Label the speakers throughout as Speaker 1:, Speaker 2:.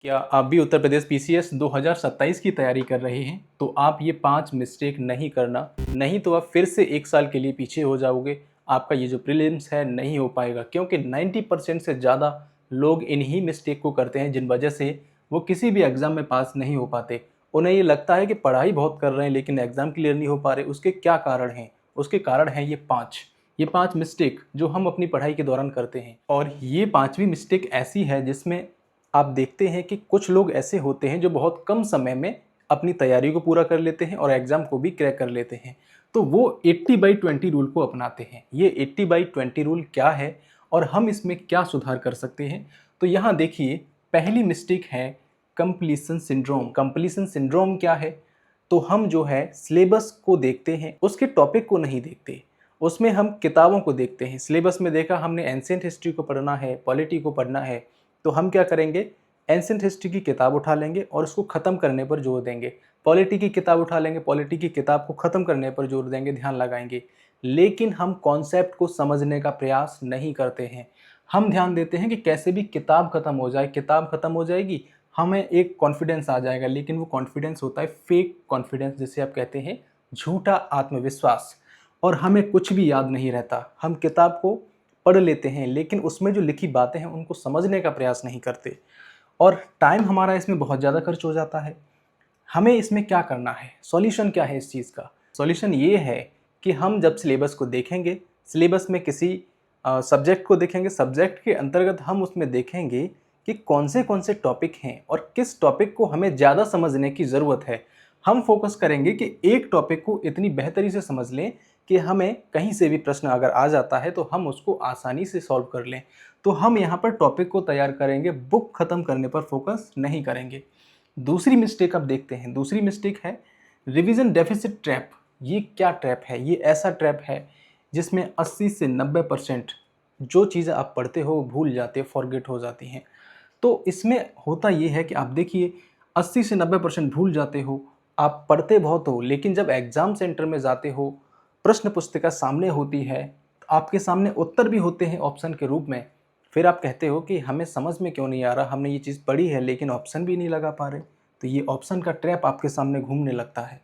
Speaker 1: क्या आप भी उत्तर प्रदेश पीसीएस 2027 की तैयारी कर रहे हैं? तो आप ये 5 मिस्टेक नहीं करना, नहीं तो आप फिर से 1 साल के लिए पीछे हो जाओगे। आपका ये जो प्रीलिम्स है नहीं हो पाएगा, क्योंकि 90% से ज़्यादा लोग इन्हीं मिस्टेक को करते हैं जिन वजह से वो किसी भी एग्ज़ाम में पास नहीं हो पाते। उन्हें ये लगता है कि पढ़ाई बहुत कर रहे हैं लेकिन एग्ज़ाम क्लियर नहीं हो पा रहे। उसके क्या कारण हैं? उसके कारण हैं ये 5 मिस्टेक जो हम अपनी पढ़ाई के दौरान करते हैं। और ये 5वीं मिस्टेक ऐसी है जिसमें आप देखते हैं कि कुछ लोग ऐसे होते हैं जो बहुत कम समय में अपनी तैयारी को पूरा कर लेते हैं और एग्ज़ाम को भी क्रैक कर लेते हैं। तो वो 80/20 रूल को अपनाते हैं। ये 80/20 रूल क्या है और हम इसमें क्या सुधार कर सकते हैं? तो यहाँ देखिए, पहली मिस्टेक है कंप्लीशन सिंड्रोम। कंप्लीशन सिंड्रोम क्या है? तो हम जो है सिलेबस को देखते हैं, उसके टॉपिक को नहीं देखते। उसमें हम किताबों को देखते हैं। सिलेबस में देखा हमने एंशिएंट हिस्ट्री को पढ़ना है, पॉलिटी को पढ़ना है, तो हम क्या करेंगे, एंशिएंट हिस्ट्री की किताब उठा लेंगे और उसको ख़त्म करने पर जोर देंगे। पॉलिटी की किताब उठा लेंगे, पॉलिटी की किताब को ख़त्म करने पर जोर देंगे, ध्यान लगाएंगे। लेकिन हम कॉन्सेप्ट को समझने का प्रयास नहीं करते हैं। हम ध्यान देते हैं कि कैसे भी किताब ख़त्म हो जाए, किताब ख़त्म हो जाएगी, हमें एक कॉन्फिडेंस आ जाएगा, लेकिन वो कॉन्फिडेंस होता है फेक कॉन्फिडेंस, जिसे आप कहते हैं झूठा आत्मविश्वास। और हमें कुछ भी याद नहीं रहता। हम किताब को पढ़ लेते हैं लेकिन उसमें जो लिखी बातें हैं उनको समझने का प्रयास नहीं करते और टाइम हमारा इसमें बहुत ज़्यादा खर्च हो जाता है। हमें इसमें क्या करना है? सॉल्यूशन क्या है इस चीज़ का? सॉल्यूशन ये है कि हम जब सिलेबस को देखेंगे, सिलेबस में किसी सब्जेक्ट को देखेंगे, सब्जेक्ट के अंतर्गत हम उसमें देखेंगे कि कौन से टॉपिक हैं और किस टॉपिक को हमें ज़्यादा समझने की ज़रूरत है। हम फोकस करेंगे कि एक टॉपिक को इतनी बेहतरी से समझ लें कि हमें कहीं से भी प्रश्न अगर आ जाता है तो हम उसको आसानी से सॉल्व कर लें। तो हम यहाँ पर टॉपिक को तैयार करेंगे, बुक ख़त्म करने पर फोकस नहीं करेंगे। दूसरी मिस्टेक अब देखते हैं। दूसरी मिस्टेक है रिवीजन डेफिसिट ट्रैप। ये क्या ट्रैप है? ये ऐसा ट्रैप है जिसमें 80 से 90% जो चीज़ें आप पढ़ते हो वो भूल जाते हो, फॉरगेट हो जाती हैं। तो इसमें होता ये है कि आप देखिए, 80 से 90% भूल जाते हो, आप पढ़ते बहुत हो, लेकिन जब एग्ज़ाम सेंटर में जाते हो, प्रश्न पुस्तिका सामने होती है, आपके सामने उत्तर भी होते हैं ऑप्शन के रूप में, फिर आप कहते हो कि हमें समझ में क्यों नहीं आ रहा, हमने ये चीज़ पढ़ी है लेकिन ऑप्शन भी नहीं लगा पा रहे। तो ये ऑप्शन का ट्रैप आपके सामने घूमने लगता है।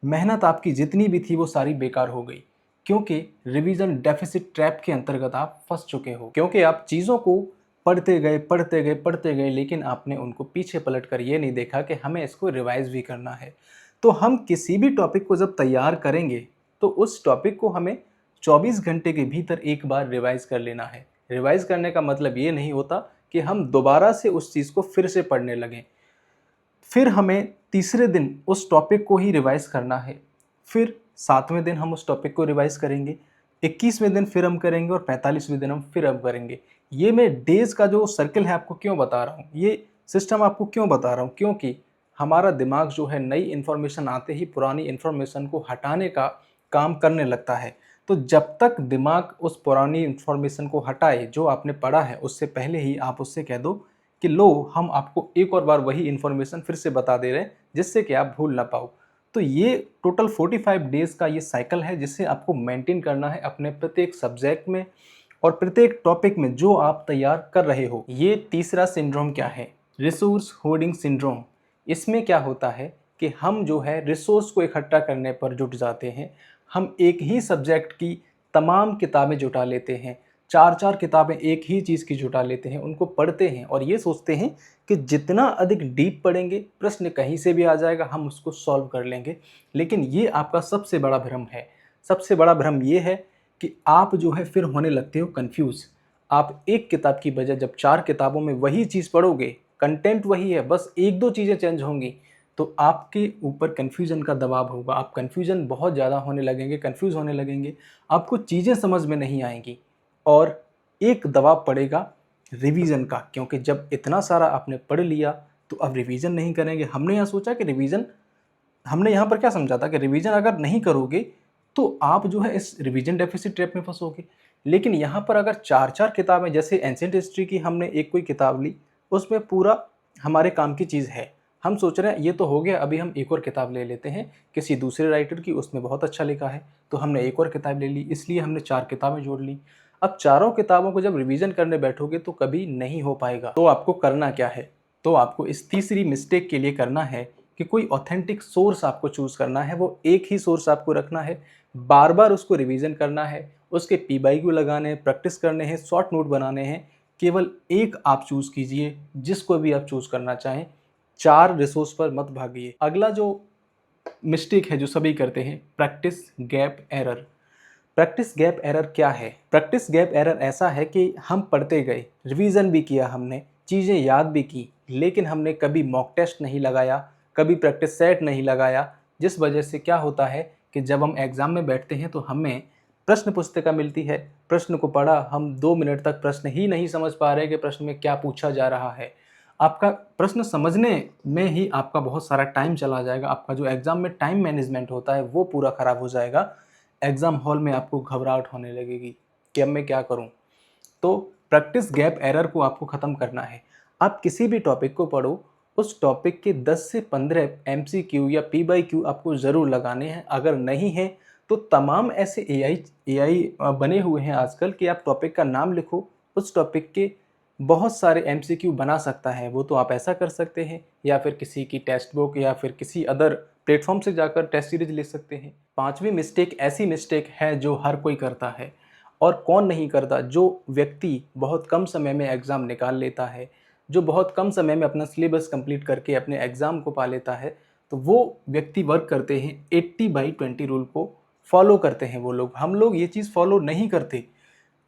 Speaker 1: मेहनत आपकी जितनी भी थी वो सारी बेकार हो गई, क्योंकि रिवीजन डेफिसिट ट्रैप के अंतर्गत आप फंस चुके हो। क्योंकि आप चीज़ों को पढ़ते गए, पढ़ते गए, पढ़ते गए, लेकिन आपने उनको पीछे पलट कर ये नहीं देखा कि हमें इसको रिवाइज़ भी करना है। तो हम किसी भी टॉपिक को जब तैयार करेंगे, तो उस टॉपिक को हमें 24 घंटे के भीतर एक बार रिवाइज़ कर लेना है। रिवाइज़ करने का मतलब ये नहीं होता कि हम दोबारा से उस चीज़ को फिर से पढ़ने लगें। फिर हमें तीसरे दिन उस टॉपिक को ही रिवाइज़ करना है। फिर 7वें दिन हम उस टॉपिक को रिवाइज़ करेंगे, 21वें दिन फिर हम करेंगे और 45वें दिन हम फिर अब करेंगे। ये मैं डेज़ का जो सर्कल है आपको क्यों बता रहा हूँ, ये सिस्टम आपको क्यों बता रहा हूँ, क्योंकि हमारा दिमाग जो है नई इन्फॉर्मेशन आते ही पुरानी इन्फॉर्मेशन को हटाने का काम करने लगता है। तो जब तक दिमाग उस पुरानी इन्फॉर्मेशन को हटाए जो आपने पढ़ा है, उससे पहले ही आप उससे कह दो कि लो, हम आपको एक और बार वही इन्फॉर्मेशन फिर से बता दे रहे हैं जिससे कि आप भूल ना पाओ। तो ये टोटल 45 डेज़ का ये साइकिल है जिसे आपको मेंटेन करना है अपने प्रत्येक सब्जेक्ट में और प्रत्येक टॉपिक में जो आप तैयार कर रहे हो। ये तीसरा सिंड्रोम क्या है? Resource hoarding syndrome. इसमें क्या होता है कि हम जो है रिसोर्स को इकट्ठा करने पर जुट जाते हैं। हम एक ही सब्जेक्ट की तमाम किताबें जुटा लेते हैं, 4-4 किताबें एक ही चीज़ की जुटा लेते हैं, उनको पढ़ते हैं और ये सोचते हैं कि जितना अधिक डीप पढ़ेंगे, प्रश्न कहीं से भी आ जाएगा, हम उसको सॉल्व कर लेंगे। लेकिन ये आपका सबसे बड़ा भ्रम है। सबसे बड़ा भ्रम ये है कि आप जो है फिर होने लगते हो कन्फ्यूज़। आप एक किताब की बजाय जब 4 किताबों में वही चीज़ पढ़ोगे, कंटेंट वही है, बस 1-2 चीज़ें चेंज होंगी, तो आपके ऊपर कन्फ्यूज़न का दबाव होगा। आप कन्फ्यूज़न बहुत ज़्यादा होने लगेंगे, कन्फ्यूज़ होने लगेंगे, आपको चीज़ें समझ में नहीं आएँगी और एक दबाव पड़ेगा रिवीजन का, क्योंकि जब इतना सारा आपने पढ़ लिया तो अब रिवीजन नहीं करेंगे। हमने यहाँ सोचा कि रिवीजन, हमने यहाँ पर क्या समझा था कि रिवीजन अगर नहीं करोगे तो आप जो है इस रिवीजन डेफिसिट ट्रैप में फंसोगे। लेकिन यहाँ पर अगर 4-4 किताबें, जैसे एंशिएंट हिस्ट्री की हमने एक कोई किताब ली, उसमें पूरा हमारे काम की चीज़ है। हम सोच रहे हैं ये तो हो गया, अभी हम एक और किताब ले लेते हैं किसी दूसरे राइटर की, उसमें बहुत अच्छा लिखा है, तो हमने एक और किताब ले ली, इसलिए हमने 4 किताबें जोड़ ली। अब चारों किताबों को जब रिवीजन करने बैठोगे तो कभी नहीं हो पाएगा। तो आपको करना क्या है? तो आपको इस तीसरी मिस्टेक के लिए करना है कि कोई ऑथेंटिक सोर्स आपको चूज़ करना है, वो एक ही सोर्स आपको रखना है, बार बार उसको रिवीजन करना है, उसके पी बाई क्यू लगाने हैं, प्रैक्टिस करने हैं, शॉर्ट नोट बनाने हैं। केवल एक आप चूज़ कीजिए, जिसको भी आप चूज़ करना चाहें, 4 रिसोर्स पर मत भागिए। अगला जो मिस्टेक है जो सभी करते हैं, practice gap error. Practice gap error क्या है? प्रैक्टिस गैप एरर ऐसा है कि हम पढ़ते गए, रिवीजन भी किया हमने, चीज़ें याद भी की, लेकिन हमने कभी मॉक टेस्ट नहीं लगाया, कभी प्रैक्टिस सेट नहीं लगाया, जिस वजह से क्या होता है कि जब हम एग्ज़ाम में बैठते हैं तो हमें प्रश्न पुस्तिका मिलती है, प्रश्न को पढ़ा, हम 2 मिनट तक प्रश्न ही नहीं समझ पा रहे कि प्रश्न में क्या पूछा जा रहा है। आपका प्रश्न समझने में ही आपका बहुत सारा टाइम चला जाएगा, आपका जो एग्ज़ाम में टाइम मैनेजमेंट होता है वो पूरा ख़राब हो जाएगा। एग्ज़ाम हॉल में आपको घबराहट होने लगेगी कि अब मैं क्या करूं। तो प्रैक्टिस गैप एरर को आपको ख़त्म करना है। आप किसी भी टॉपिक को पढ़ो, उस टॉपिक के 10 से 15 एमसीक्यू या पी बाई क्यू आपको ज़रूर लगाने हैं। अगर नहीं है तो तमाम ऐसे एआई बने हुए हैं आजकल कि आप टॉपिक का नाम लिखो, उस टॉपिक के बहुत सारे एमसीक्यू बना सकता है वो, तो आप ऐसा कर सकते हैं, या फिर किसी की टेक्स्ट बुक या फिर किसी अदर प्लेटफॉर्म से जाकर टेस्ट सीरीज लिख सकते हैं। पांचवी मिस्टेक ऐसी मिस्टेक है जो हर कोई करता है, और कौन नहीं करता? जो व्यक्ति बहुत कम समय में एग्ज़ाम निकाल लेता है, जो बहुत कम समय में अपना सिलेबस कंप्लीट करके अपने एग्ज़ाम को पा लेता है, तो वो व्यक्ति वर्क करते हैं 80/20 रूल को फॉलो करते हैं वो लोग। हम लोग ये चीज़ फॉलो नहीं करते।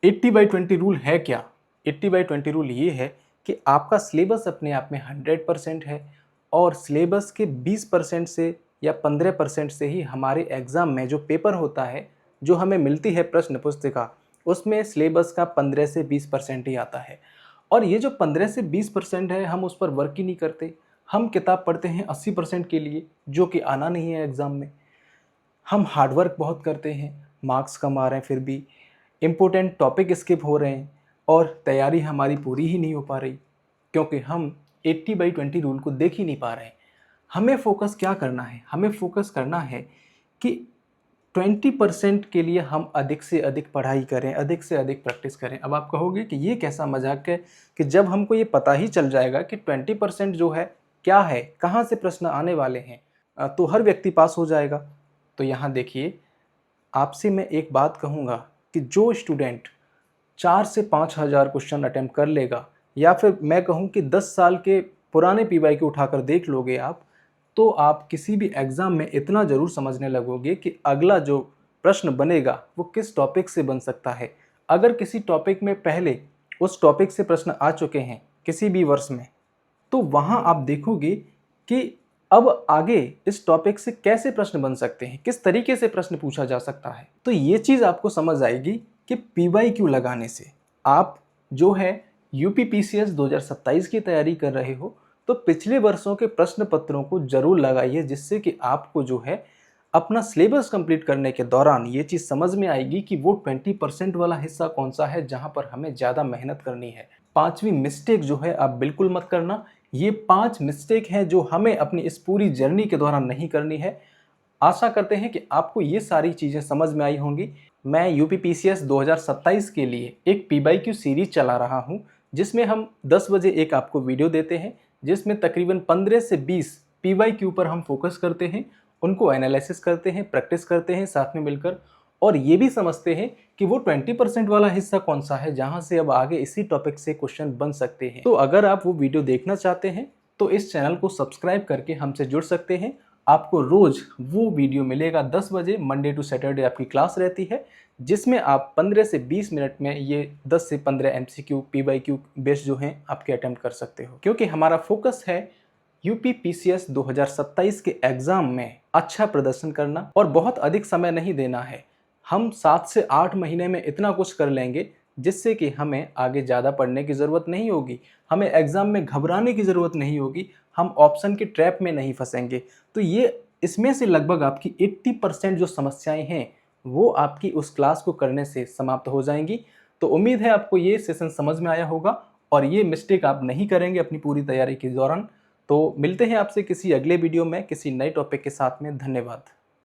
Speaker 1: 80/20 रूल है क्या? 80/20 रूल ये है कि आपका सिलेबस अपने आप में 100% है, और सिलेबस के 20% से या 15% से ही हमारे एग्ज़ाम में जो पेपर होता है, जो हमें मिलती है प्रश्न पुस्तिका, उसमें सिलेबस का 15 से 20% ही आता है। और ये जो 15 से 20% है, हम उस पर वर्क ही नहीं करते। हम किताब पढ़ते हैं 80% के लिए, जो कि आना नहीं है एग्ज़ाम में। हम हार्डवर्क बहुत करते हैं, मार्क्स कम आ रहे हैं फिर भी, इम्पोर्टेंट टॉपिक स्किप हो रहे हैं, और तैयारी हमारी पूरी ही नहीं हो पा रही, क्योंकि हम 80/20 रूल को देख ही नहीं पा रहे हैं। हमें फोकस क्या करना है? हमें फोकस करना है कि 20% के लिए हम अधिक से अधिक पढ़ाई करें, अधिक से अधिक प्रैक्टिस करें। अब आप कहोगे कि ये कैसा मजाक है कि जब हमको ये पता ही चल जाएगा कि 20% जो है क्या है, कहाँ से प्रश्न आने वाले हैं, तो हर व्यक्ति पास हो जाएगा। तो यहाँ देखिए, आपसे मैं एक बात कहूँगा कि जो स्टूडेंट 4 से 5,000 क्वेश्चन अटेम्प्ट कर लेगा, या फिर मैं कहूँ कि 10 साल के पुराने पीवाई को उठाकर देख लोगे आप, तो आप किसी भी एग्ज़ाम में इतना ज़रूर समझने लगोगे कि अगला जो प्रश्न बनेगा वो किस टॉपिक से बन सकता है। अगर किसी टॉपिक में पहले उस टॉपिक से प्रश्न आ चुके हैं किसी भी वर्ष में, तो वहाँ आप देखोगे कि अब आगे इस टॉपिक से कैसे प्रश्न बन सकते हैं, किस तरीके से प्रश्न पूछा जा सकता है। तो ये चीज़ आपको समझ आएगी कि पीवाईक्यू लगाने से आप जो है यूपीपीसीएस 2027 की तैयारी कर रहे हो, तो पिछले वर्षों के प्रश्न पत्रों को जरूर लगाइए, जिससे कि आपको जो है अपना सिलेबस कंप्लीट करने के दौरान ये चीज़ समझ में आएगी कि वो 20% वाला हिस्सा कौन सा है जहाँ पर हमें ज़्यादा मेहनत करनी है। पांचवी मिस्टेक जो है आप बिल्कुल मत करना। ये 5 मिस्टेक हैं जो हमें अपनी इस पूरी जर्नी के दौरान नहीं करनी है। आशा करते हैं कि आपको ये सारी चीज़ें समझ में आई होंगी। मैं यूपीपीसीएस 2027 के लिए एक पीवाईक्यू सीरीज चला रहा हूँ, जिसमें हम 10 बजे एक आपको वीडियो देते हैं, जिसमें तकरीबन 15 से 20 पीवाईक्यू पर हम फोकस करते हैं, उनको एनालिसिस करते हैं, प्रैक्टिस करते हैं साथ में मिलकर, और ये भी समझते हैं कि वो 20% वाला हिस्सा कौन सा है जहाँ से अब आगे इसी टॉपिक से क्वेश्चन बन सकते हैं। तो अगर आप वो वीडियो देखना चाहते हैं तो इस चैनल को सब्सक्राइब करके हमसे जुड़ सकते हैं। आपको रोज़ वो वीडियो मिलेगा 10 बजे, मंडे टू सैटरडे आपकी क्लास रहती है, जिसमें आप 15 से 20 मिनट में ये 10 से 15 एमसीक्यू पीवाईक्यू बेस्ड जो हैं आपके अटेम्प्ट कर सकते हो। क्योंकि हमारा फोकस है यूपीपीसीएस 2027 के एग्ज़ाम में अच्छा प्रदर्शन करना, और बहुत अधिक समय नहीं देना है। हम 7 से 8 महीने में इतना कुछ कर लेंगे जिससे कि हमें आगे ज़्यादा पढ़ने की ज़रूरत नहीं होगी, हमें एग्ज़ाम में घबराने की ज़रूरत नहीं होगी, हम ऑप्शन के ट्रैप में नहीं फंसेंगे। तो ये इसमें से लगभग आपकी 80% जो समस्याएं हैं वो आपकी उस क्लास को करने से समाप्त हो जाएंगी। तो उम्मीद है आपको ये सेशन समझ में आया होगा और ये मिस्टेक आप नहीं करेंगे अपनी पूरी तैयारी के दौरान। तो मिलते हैं आपसे किसी अगले वीडियो में किसी नए टॉपिक के साथ में। धन्यवाद।